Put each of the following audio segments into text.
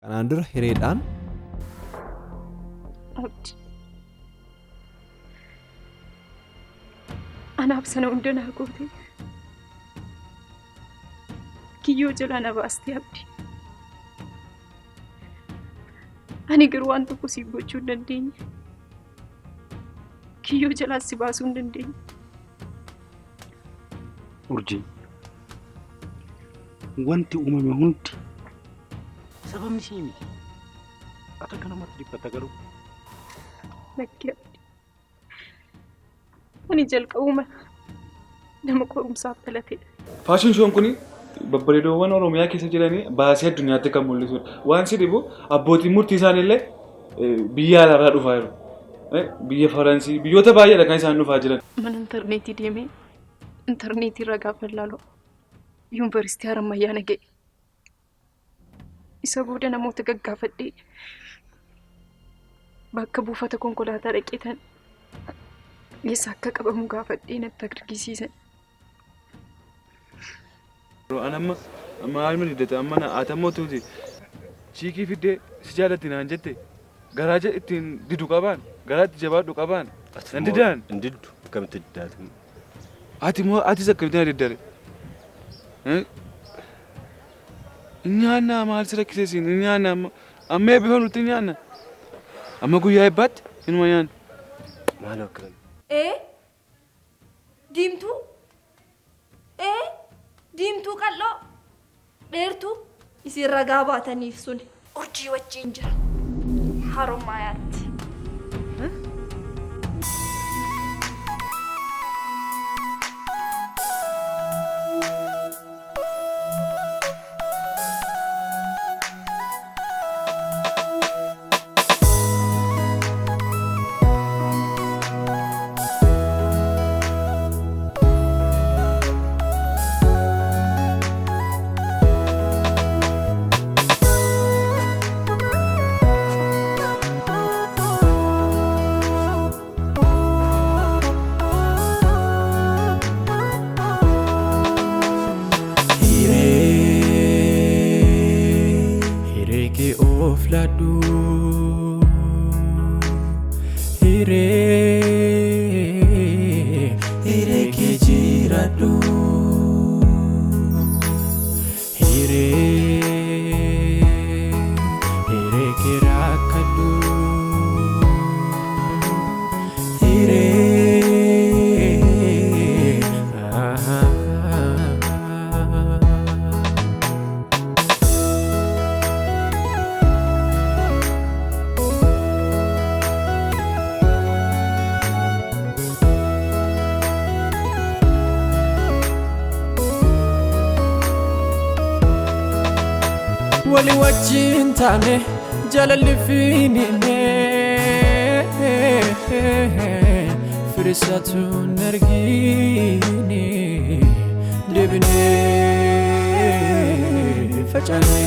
Kanaan dura hireedhaan abdi anaaf sana hunda naa goote kiyyoo jalaa na baastee abdi ani garuu waan tokko siif gochuu hin dandeenye kiyyoo jalaa si baasuu hin dandeenye. Urjii wanti uumame hundi sababni ishee miti. Akka kanamatti dhiphata garuu. Lakki abdi ani jalqabuma nama qorumsaaf dhalatedha. Faashin shoon kuni babbareedoowwan Oromiyaa keessa jiranii baasii addunyaatti kan mul'isudha. Waan si dhibu abbootiin murtii isaaniillee biyya alaarraa dhufaa jiru. Biyya Faransii biyyoota baay'eedha kan isaan dhufaa jiran. Mana intarneetii deemee intarneetii irraa gaafa ilaalu yuunivarsiitii Harammayyaa na ga'e. Isa booda namoota gaggaafadhee bakka buufata konkolaataa dhaqeetan eessa akka qabamu gaafadhee natti agarsiisan. Anamma maal midhate amma atammoo tuuti chiikii fiddee si jaalatti naan jette garaa ittiin didu qabaan garaa itti jabaadhu qabaan didaan diddu akkamitti diddaatu atis akkamitti na diddare nyaanna maal si rakkiseesiin nyaanna amma eebbifaa nutti nyaanna amma guyyaa eebbaatti inuma nyaanna maal akkan diimtuu diimtuu qal'oo dheertuu isin ragaa baataniif sun urjii wajjin jira Haromaayaatti. Wali wajjin taane jaalalli fiinine firisatu nargine deebine facaane.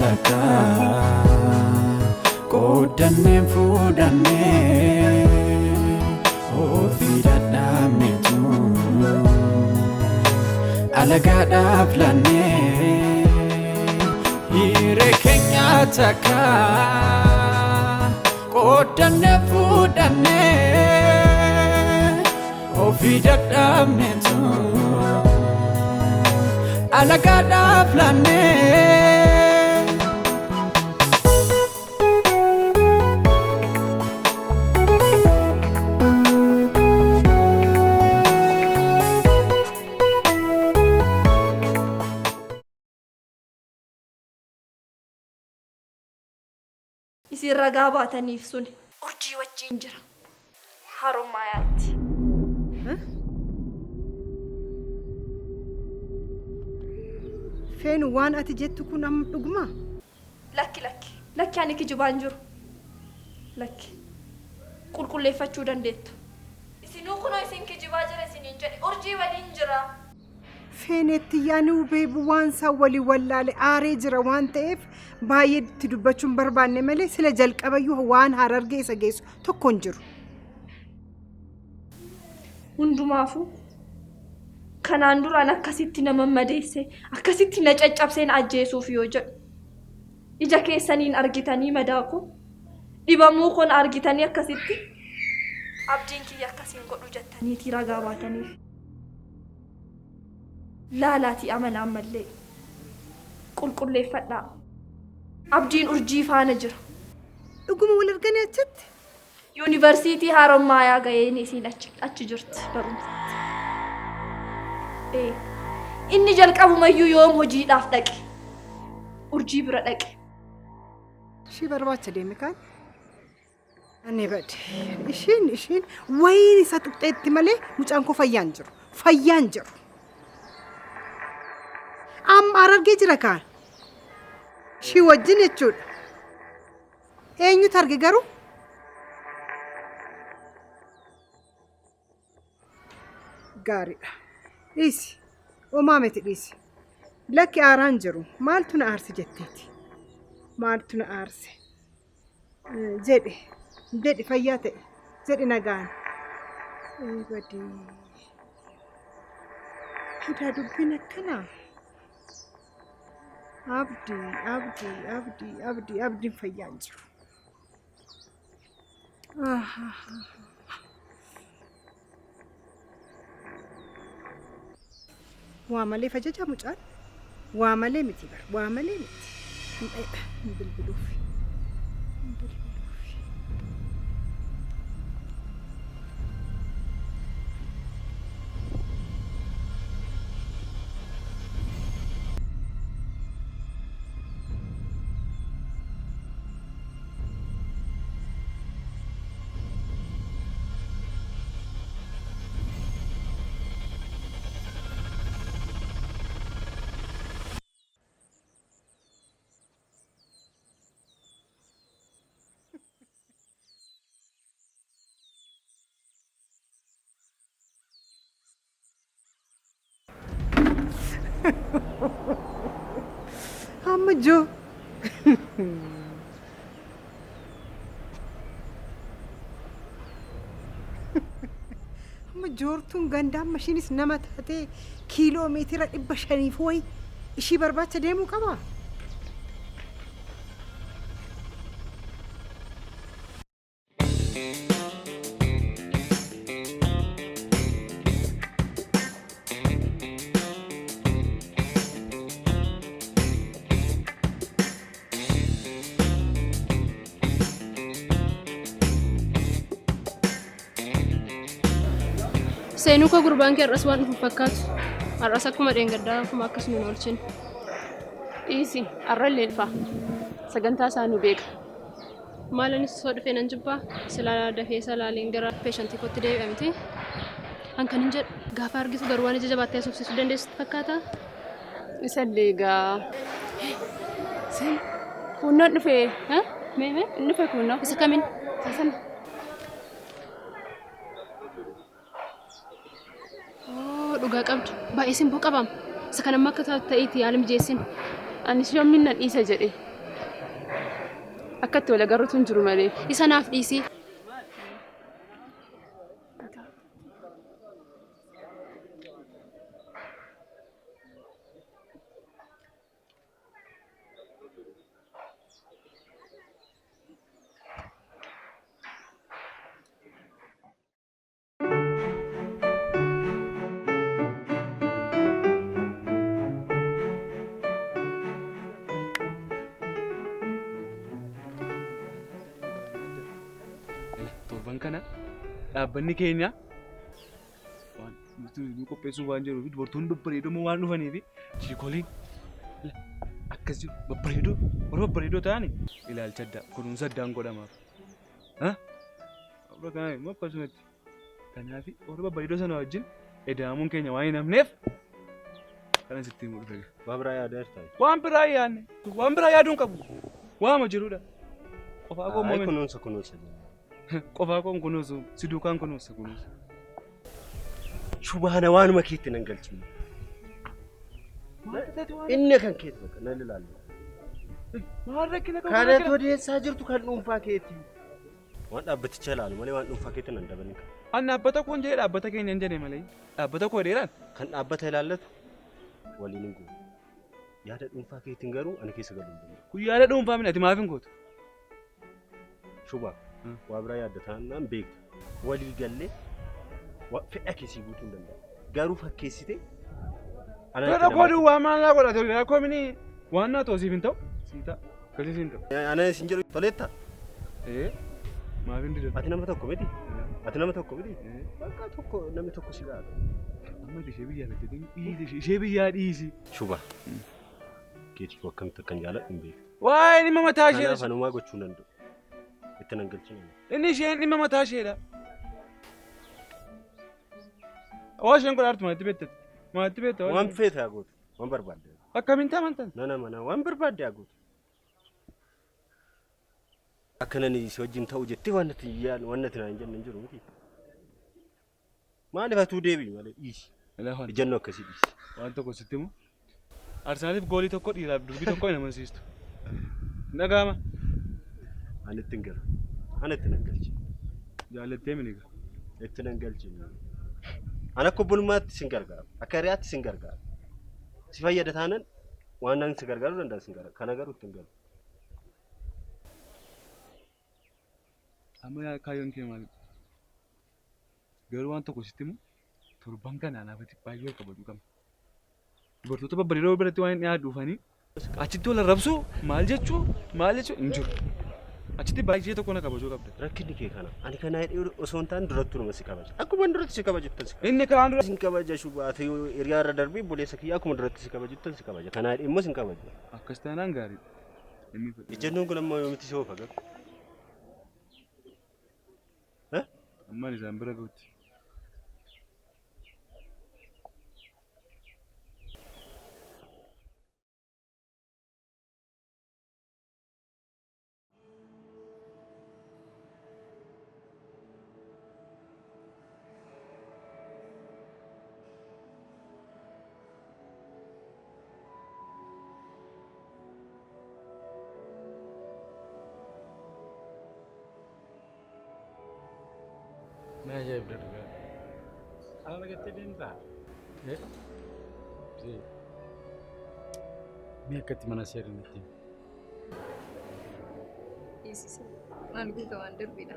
Taka kodanne fudanne ofida damne tu alaga daflanne Hiree kenya taka kodanne fudanne ofida damne tu alaga daflanne. isin ragaa baataniif sun urjii wajjin jira Haromaayaatti. Feenu waan ati jettu kun amma dhuguma? Lakki ani kijibaan jiru. Lakki qulqulleeffachuu dandeettu. Isinuu kunoo isin kijibaa jira isiniin jedhe urjii waliin jira. Feenetti yaani ubeebu waan saa walii wallaale aaree jira waan ta'eef baay'eetti dubbachuun barbaanne malee sila jalqabayyuu waan Harargee isa geessu tokko hin jiru. Hundumaafuu kanaan duraan akkasitti nama madeesse akkasitti na caccabseen ajjeesuuf yoo jedhu ija keessaniin argitanii madaaku dhibamuu kun argitanii akkasitti abdiin kiyya akkasiin godhu jettaniiti ragaa baataniif. Laalaati amanaan mallee qulqulleeffadhaa abdiin urjii faana jira. Dhuguma wal arganii achitti? Yuunivarsiitii Harommayaa ga'een isiin achi jirti barumsa. Inni jalqabumayyuu yoom hojiidhaaf dhaqe urjii bira dhaqe. Ishii barbaacha deeme kaan? Ani bade. Ishiin wayiin isa tuqxeetti malee mucaan koo fayyaan jiru. Amma Harargee jira kaan? Ishii wajjin jechuudha. Eenyutu arge garuu? Gaariidha. Dhiisi. Homaa miti dhiisi. Lakki aaraan jiru. Maaltu na aarse jetteeti? Maaltu na aarse? Jedhi fayyaa ta'e. Jedhi nagaan. Badii. Hadaa dubbiin akkanaa. Abdiin fayyaan jiru. Waa malee fajaja mucaan. Waa malee miti bar. Waa malee miti. Bilbiluuf. Amma joo. Amma joortuun gandaan mashiinis nama taatee kiiloomeetira 500 wayi ishii barbaacha deemuu qabaa? Seenuu koo gurbaan kee har'as waan dhufu fakkaatu. Har'as akkuma dheengaddaa akkuma akkasuma hin oolchin. Dhiisi har'a illee dhufa. Sagantaa isaa nu beeka. Maalanis soo dhufee nan jibbaa silaa dafee salaaleen gara peeshantii kootti deebi'a miti. Kan hin jedhu gaafa argitu garuu waan ija jabaattee suufsisuu dandeessu fakkaata. Isa illee egaa. Kunnaan dhufee mee hin dhufe kunnaa isa kamiin? Sana. Dhugaa qabdu baay'ee simboo qabam isa kana amma akka ta'eeti yaala mijeessin anis yoommin nan dhiisa jedhe akkatti wal agarruutu hin jiru malee isa naaf dhiisi. Kana dhaabbanni keenya waan nuti qopheessuu waan jiruuf dubartoonni babbareedoo waan dhufaniif shiikoliin akkas jiru babbareedoo warra babbareedoo ta'ani ilaalcha addaa kunuunsa addaan godhamaaf. Warra kana immoo akkasumatti kanaaf warra babbareedoo sana wajjin edaamuun keenya waan hin hafneef kanan sitti himuu dhufe. Waan biraa yaadaa jirtaa? Waan biraa yaadne waan biraa yaaduun qabu waama jirudha. Qofaa koo moomeen. Kunuunsa. Qofaa koon kunuunsu si duukaan kunuunsa. Shubaana waanuma keetti nan galchine. إني كان كيت بك نالي لالي ما ركنا كانت ودي ساجرت كان نوم فاكيتي وانا بتشلال مالي وانا نوم فاكيتي نندبنك أنا أبتك وين جاي أبتك إن ينجني مالي أبتك وديران كان أبتها لالت ولي نقول يا هذا نوم فاكيتي نجارو أنا كيس قالوا كوي هذا دوم فاهمين أتي ما فين قط شو بقى وابرا يا دتان نام بيك ولي قال لي وفي أكيس يقولون دندا قالوا فاكيسيتي أنا كودي وما أنا كودي أتولي أكو مني وانا توصيف انتو سيتا كذي سينتو أنا سنجر طلعت إيه ما فين دي أتنا متى كوميدي أتنا متى كوميدي ما تكو نمي تكو سيجار أما دي شبيه يا بتدين إيزي شبيه يا إيزي شو بقى كيتي وكم تكن جالا إمبي واي ما متاشي أنا فنوما قتشونندو إتنانجلتشين إني شيء ما متاشي لا واش نقول أرت ما تبيت ما تبيت وان فيت أقول وان برباد أكمل أنت ما أنت لا ما أنا وان برباد أقول أكنني سوجين توجتي وانا تيان وانا تنانجل ننجرو كي ما أنا فاتو ديبي ما له إيش لا هون الجنة كسي إيش وأنت كوستيمو أرسنال في جولي تكو دي لاب دوبي تكو إنما سيستو نعم أنا تنقل أنا تنقلش جالت تيمنيك تنقلش أنا كبول ما تسنقرقار أكريات تسنقرقار سفاية دهانن وانا نسنقرقار ولا نسنقرقار كنا قارو تنقل أما يا كايون كمان غيرو أنت كوستيمو تربان كان أنا بتي بايو كبدو كم برضو تبى بريرو بريتو وين يا دوفاني أشتى ولا ربسو مالجتشو إنجور أشتى بايجي تو كنا كبدو كبده ركني كي خنا أنا كنا يقول أسونتان درتو نمسك كباج أكو من درت سكباج تنسك إني كان سين كباج شو بات هيو إريا ردربي بولي سكيا أكو من درت سكباج تنسك كباج كنا إمو سين كباج أكستانا غاري إجنون كنا ما يوم تسوق فقط ها أما نزام برغوت ما جايب درجة أنا قلت لي أنت إيه زي مية كتي مناسير نتي Isiisa maal goota waan darbiidha.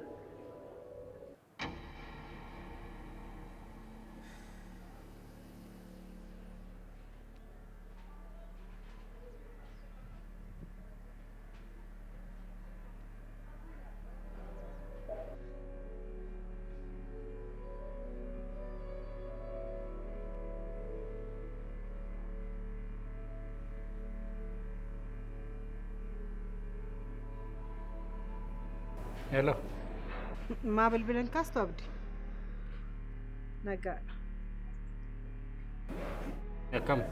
hello ما بالبلن كاستو أبدي نجار كم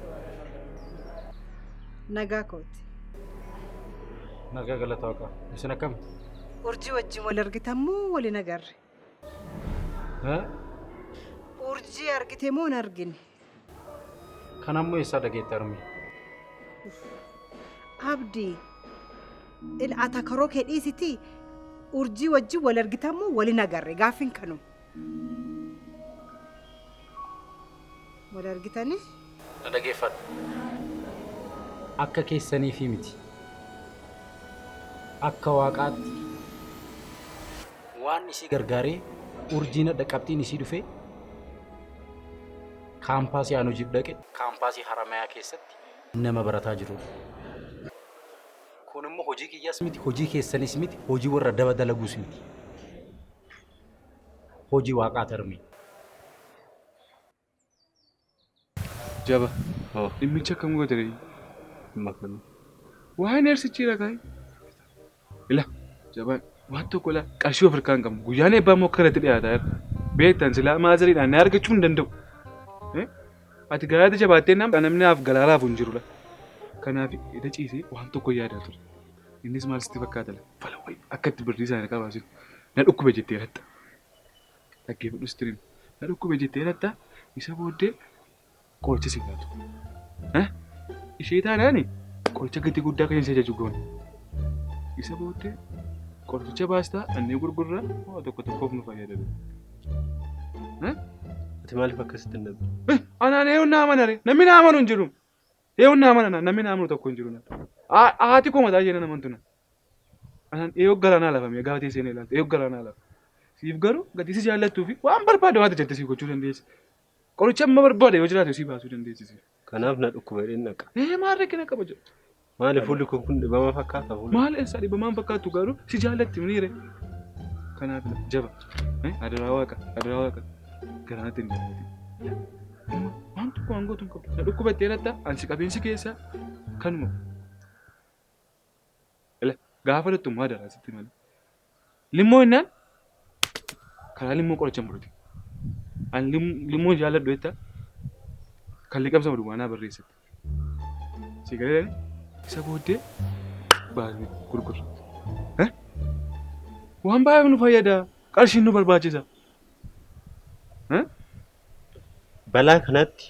نجا كوت نجا قال توقع سنة كم أرجي وجه ولا رجتمو ولا نجار ها أرجي أرجتمو نرجني كان أمي يصدق يترمي أبدي الأتاكروك هديستي أرجي وجه ولا رجتمو ولا نجار قافين كانوا ولا رجتني أنا كيفت أكا كيساني في متي أكا واقعت وان نسي غرغاري أرجينا دكابتي نسي دفي كامباسي أنو جيب دكت كامباسي حرامايا كيست نما برتا جرو كونمو هوجي كياس متي هوجي كيساني سمتي هوجي ورا دبا دلغو سمتي هوجي واقعت رمي جابا إميتشا كم قدري مكان وهاي نرسي تشيرا كاي إلا جابا وانتو كولا كاشيو فركان كم غياني بامو كرت لي هذا بيت تنزلا ما زري أنا أرجع شون دندو أتقرأت جباتين نام أنا من أف غلارا فنجرولا كان في إذا شيء وانتو كويا داتور إنيس مال استفكاتلا فلا وين أكتب الرئيس أنا كاباسين نروح بيجتير هتا أكيد نسترين نروح بيجتير هتا يسابو ده كوتش سيناتو ishee taanaani qoricha gatii guddaa kan isa jaju goone. Isa booddee qoricha baastaa annee gurgurraa waa tokko tokkoof nu fayyadamu. Ati maaliif akkasitti hin dabdu? Anaan eeyyuu naa amanare namni naa amanu hin jiru. Eeyyuu naa amana namni naa amanu tokko hin jiru. Haati koo mataa ishee nan amantuna. Anaan eeyyuu galaanaa lafame gaafa teessee na ilaaltu eeyyuu galaanaa lafa. Siif garuu gatii si jaallattuu fi waan barbaade waan jette siif gochuu dandeessi. Qoricha amma barbaade yoo jiraate si baasuu dandeessi. Kanaaf na dhukkuba jedheen naqa. Maal rakkina qaba jedhu. Maaliif fuulli kun dhibama fakkaata? Maal eessa dhibamaan fakkaatu garuu si jaallatti miniire. Kanaaf jaba. Adaraa waaqa. Garaanatti hin jaallati. Waan tokko waan gootu hin qabdu. Na dhukkubattee latta ansi qabeensi keessaa kanuma. Gaafa dhattu immoo adaraa sitti malee. Limmoo innaan karaa limmoo qoricha murati. Ani limmoo jaalladhu jetta kan liqamsa duwwaanaa barreessatti. Si galee isa booddee baasnee gurgurra. Waan baay'ee nu fayyada. Qarshiin nu barbaachisa. Balaa kanatti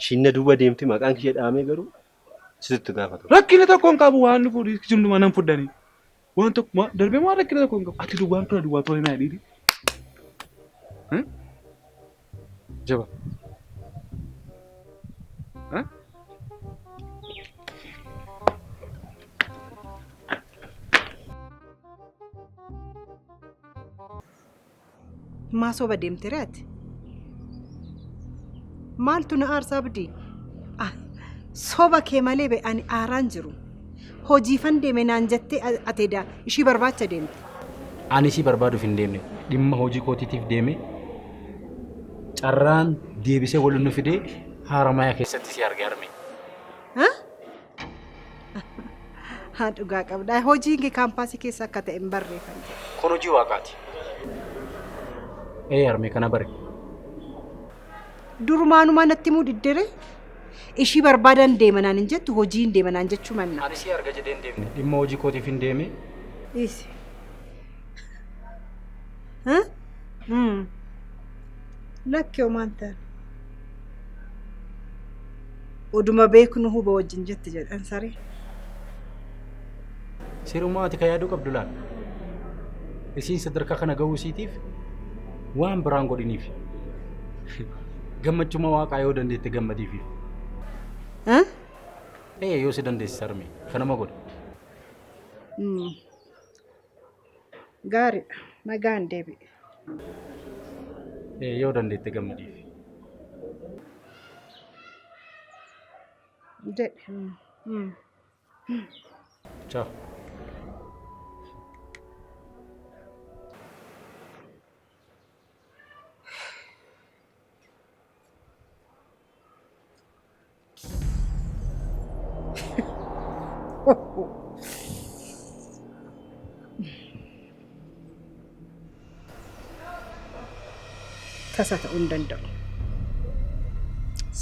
shinna duuba deemti maqaan kishee dhahamee garuu sitti gaafatu. Rakkina tokko hin qabu waan nu fuudhii hunduma nan fuudhanii. Waan tokko darbee waan rakkina tokko hin qabu. Ati duwwaan tura naa dhiidi. Jaba. Maa soba deemtee ati? Maaltu na aarsaa abdii? Soba kee malee ani aaraan jiru. Hojiifan deeme naan jettee ateeda ishii barbaacha deemte. Ani ishii barbaaduuf hin deemne dhimma hojii kootiitiif deeme carraan deebisee waliin nu fidee Haramayaa keessatti si arge arme. Haa dhugaa qabda. Hojiin kee kaampaasii keessa akka ta'e hin barreeffamne. Kun hojii waaqaati. Arme kana bare. Durumaanuma natti muu diddere ishii barbaadan deemanaan hin jettu hojiin deemanaan jechuu manna. Ani si arga jedhee hin deemne dhimma hojii kootiif hin deeme. Isi. Lakkee homaan ta'an. Oduma beeknu huba wajjin jette jedhan saree. Sirumaa ati ka yaaduu qabdu laal. Isiin sadarkaa kana gahuu isiitiif waan biraan godhiniif. Gammachuma waaqaa yoo dandeette gammadiif. Yoo si dandeesse sarme kanama godhe. Gaariidha. Nagaan deebi'e. Yoo dandeette gammadiif. Jedhe. Ciao. Tasa ta'uu hin danda'u.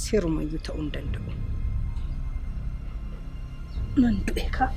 Sirumayyuu ta'uu hin danda'u. Nan du'e kaa.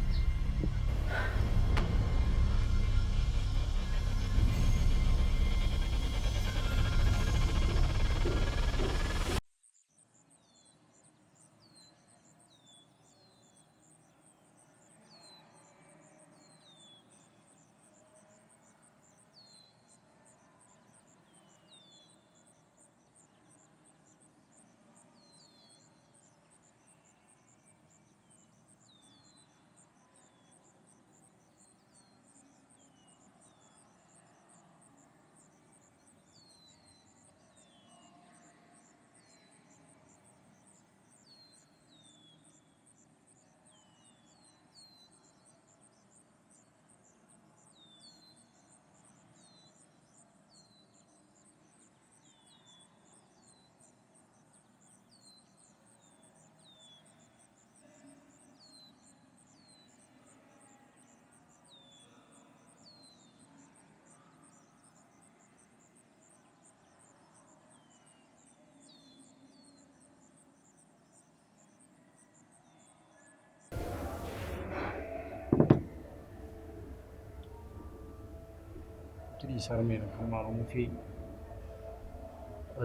Sarmeen kan maalummaa fi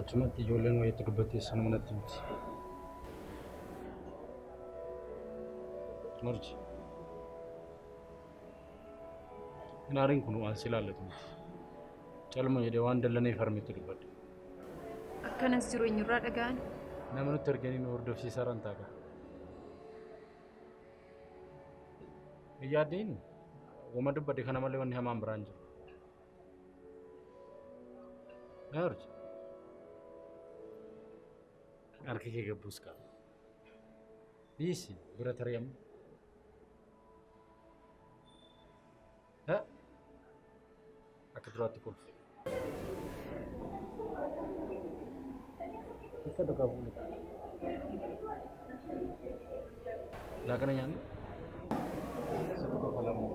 achumatti ijoolleen wayiitti dubbattee sanuma natti miti. Murji. Inaariin kun waan si ilaallatu miti. Calma jedhee waan dallanee farmitti dubbadde. Akkanas jiru eenyurraa dhaga'an? Nama nutti arganii nu hordofsiisaa jiran ta'a. Yaadeen wama dubbadde kana malee wanni hamaan biraan jiru. Murji. Harki kee gabbuus qaba. Dhiisi bira tari'amu. Akka duraatti kolfe. Akka dhugaa bu'uudha. Laaqana nyaannu. Satu kepalamu.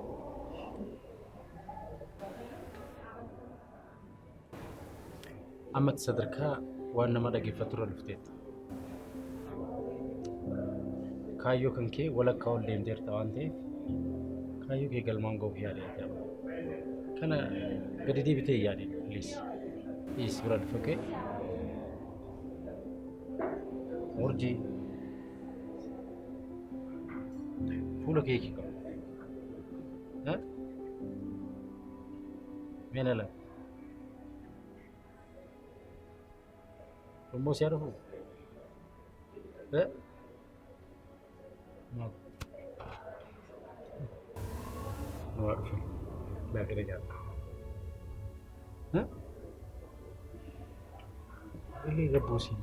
Amat sadarkaa waan nama dhaggeeffatu irra dhufteetta. Kaayyoo kan kee walakkaa ol deemteerta waan ta'eef kaayyoo kee galmaan ga'uuf yaadee kana gadi deebitee yaadee please bira dhufe okay Murjii fuula kee qaba meena la rummoo si haadhu No. No, back it again. Huh? Ini rebusin.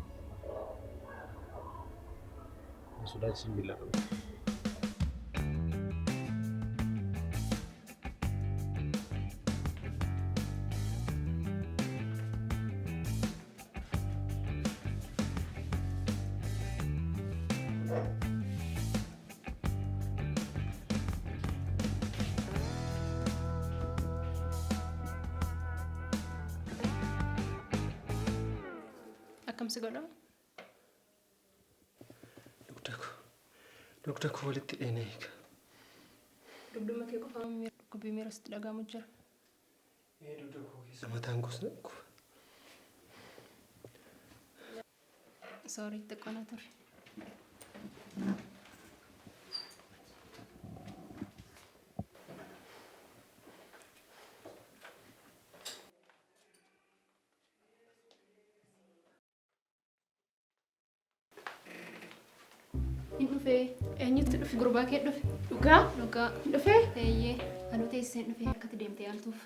Sudah 9. Akkam si godha? Dugda koo walitti dheenee eega. Dugduma kee qofa gubbii miira sitti dhagahamu jira. Dugda koo keessa mataan gosa kufa. Sorry, xiqqoona ture. Eenyutti dhufe? Gurbaa kee dhufe? Dhugaa? Dhugaa. Dhufe? Eeyyee. Anuu teesseen dhufe akkatti deemtee yaaltuuf.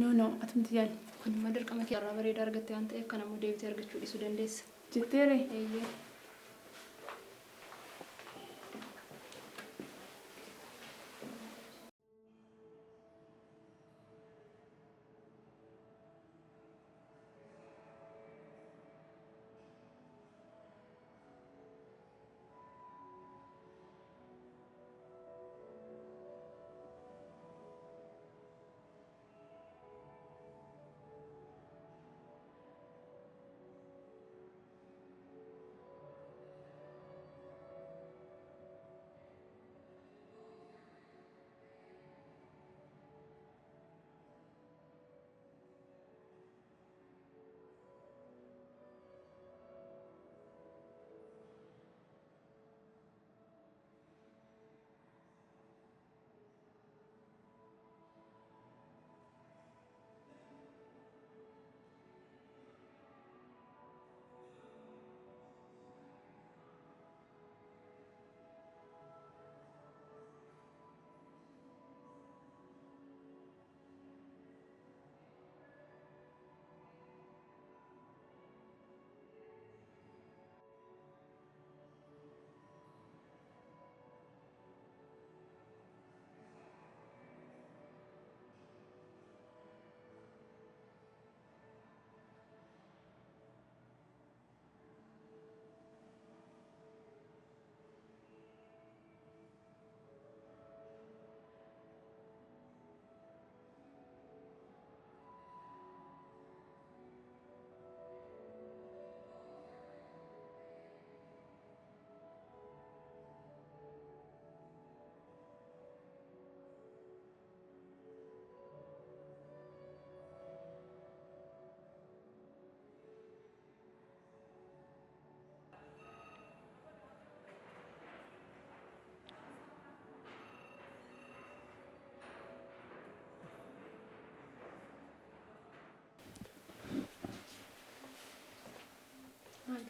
No, atumti yaali. Kun immoo dirqama kee irraa bareedaa argatte waan ta'eef kanammoo deebitee argachuu dhiisuu dandeessa. Jetteere? Eeyyee.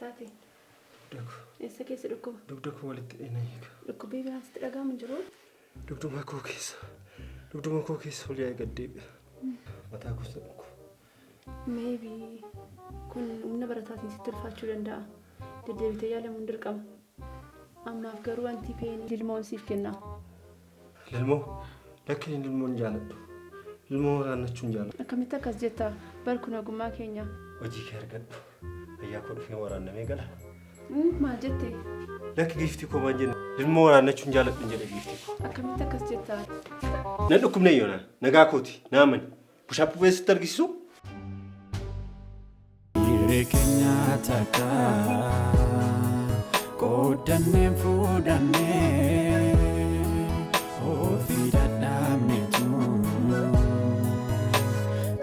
taate? Dubdako. Eessa keessa dhukkuba? Dubdako walitti dhinayiika. Dhukkubbii biraatti dhagahamu jiru? Dubduma koo keessa ol yaa'ee gaddeebi'a. Mataa gosa dhukku. Maybe kun humna barataatiin sitti ulfaachuu danda'a. Deddeebitee yaalamuun dirqama. Ammaaf garuu wanti peenii lilmoon siif kenna. Lilmoo? Lakki lilmoon jaaladhu. Lilmoo waraannachuun jaaladhu. Akkamitti akkas jetta? Bar kun ogummaa keenya. Hojii kee argadhu. Ayyaa koo dhufee waraannamee gala. Maal jettee? Lakki giiftii koo maal jenna? Lilmoo waraannachuun jaaladhu jedhe giiftii koo. Akkamitti akkas jetta? Nan dhukkubne yoona. Nagaa kooti. Naamani. Bushaappuu beessitti argisiisu? Hiree keenya takka qoodannee fuudhannee ofii dadhabneetu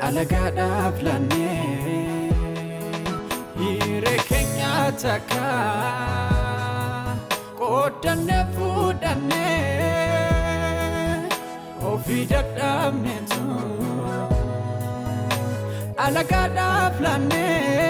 alagaadhaaf laannee hiree keenya takka qoodannee fuudhannee ofii dadhabneetu alagaadhaaf laannee.